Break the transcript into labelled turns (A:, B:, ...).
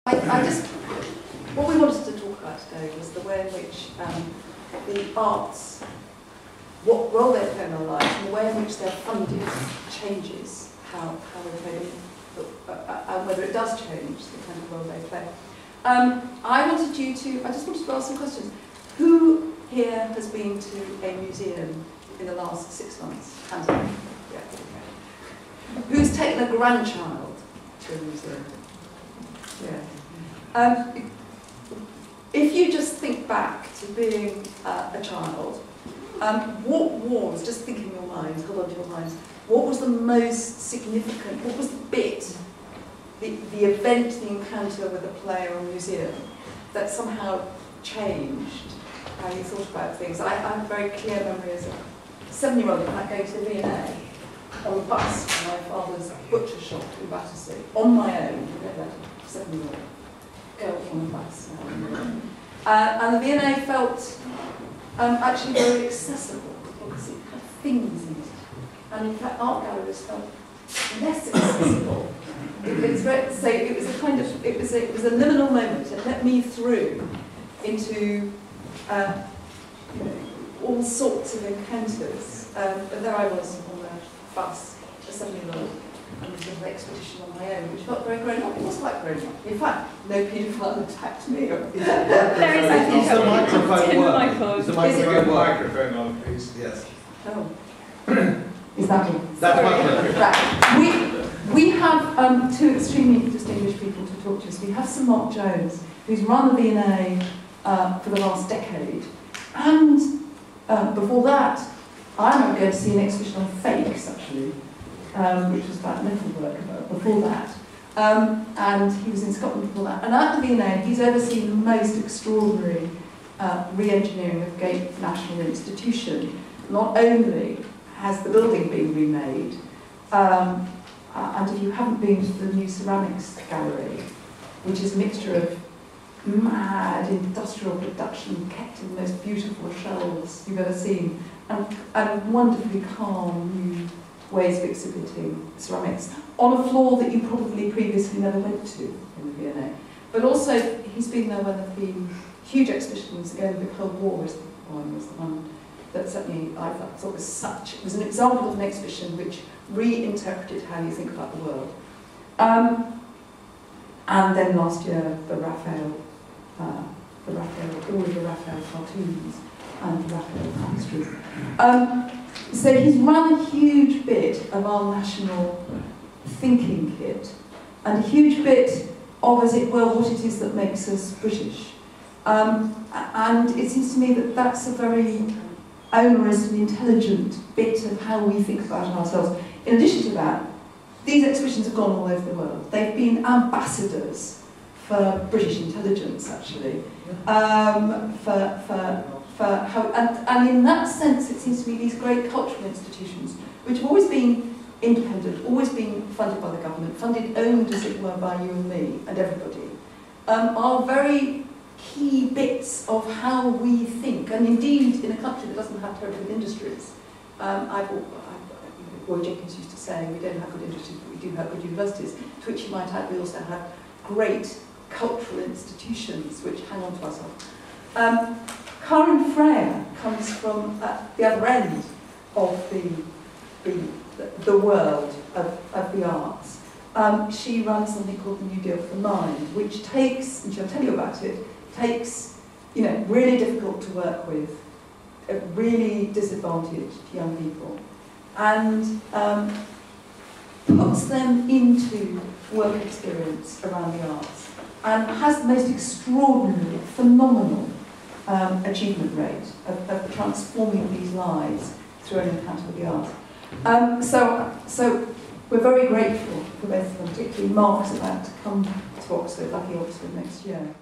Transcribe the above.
A: What we wanted to talk about today was the way in which the arts, what role they play in our lives, and the way in which they're funded changes how they play, and whether it does change the kind of role they play. I just wanted to ask some questions. Who here has been to a museum in the last 6 months? Hands up. Yeah. Who's taken a grandchild to a museum? Yeah. If you just think back to being a child, what was, just think in your mind, hold on to your minds, what was the most significant, what was the bit, the event, the encounter with a play or a museum that somehow changed how you thought about things? I have a very clear memory as a 7-year-old going to the V&A on a bus from my father's butcher shop in Battersea, on my own, 7-year-old. Go on the bus. And the V&A felt actually very accessible because it had things in it. And in fact, art galleries felt less accessible. It was a kind of, it was a liminal moment. It let me through into all sorts of encounters. But there I was on the bus, a 7-year-old. And this was an expedition on my own, which felt very grown up. It was quite grown up. In fact, no paedophile attacked me.
B: There is actually
C: the microphone.
B: Is the microphone on, please? Yes.
A: Oh. Is that me?
B: That's
A: right. We have two extremely distinguished people to talk to us. We have Sir Mark Jones, who's run the V&A for the last decade. And before that, I remember going to see an exhibition on fakes, actually. Which was about metal work before that. And he was in Scotland before that. And at the V&A, he's overseen the most extraordinary re-engineering of Gate National Institution. Not only has the building been remade, and if you haven't been to the new ceramics gallery, which is a mixture of mad industrial production kept in the most beautiful shells you've ever seen, and wonderfully calm new ways of exhibiting ceramics on a floor that you probably previously never went to in the V&A. But also, he's been there when there have been huge exhibitions. Again, the Cold War was the one that certainly I thought it was an example of an exhibition which reinterpreted how you think about the world. And then last year, all of the Raphael cartoons and the Raphael tapestries. So he's run a huge bit of our national thinking kit, and a huge bit of, as it were, what it is that makes us British. And it seems to me that that's a very onerous and intelligent bit of how we think about ourselves. In addition to that, these exhibitions have gone all over the world. They've been ambassadors for British intelligence, actually. And in that sense, it seems to me these great cultural institutions, which have always been independent, always been funded by the government, owned, as it were, by you and me and everybody, are very key bits of how we think. And indeed, in a country that doesn't have terrible industries, Roy Jenkins used to say, we don't have good industries, but we do have good universities, to which you might add, we also have great cultural institutions which hang on to ourselves. Karen Freyer comes from the other end of the world of the arts. She runs something called the New Deal for the Mind, which takes, and she'll tell you about it, takes really difficult to work with, really disadvantaged young people, and puts them into work experience around the arts, and has the most extraordinary, phenomenal achievement rate of transforming these lives through an encounter with the arts. So we're very grateful for both of them, particularly Mark's about to come to Oxford, lucky Oxford next year.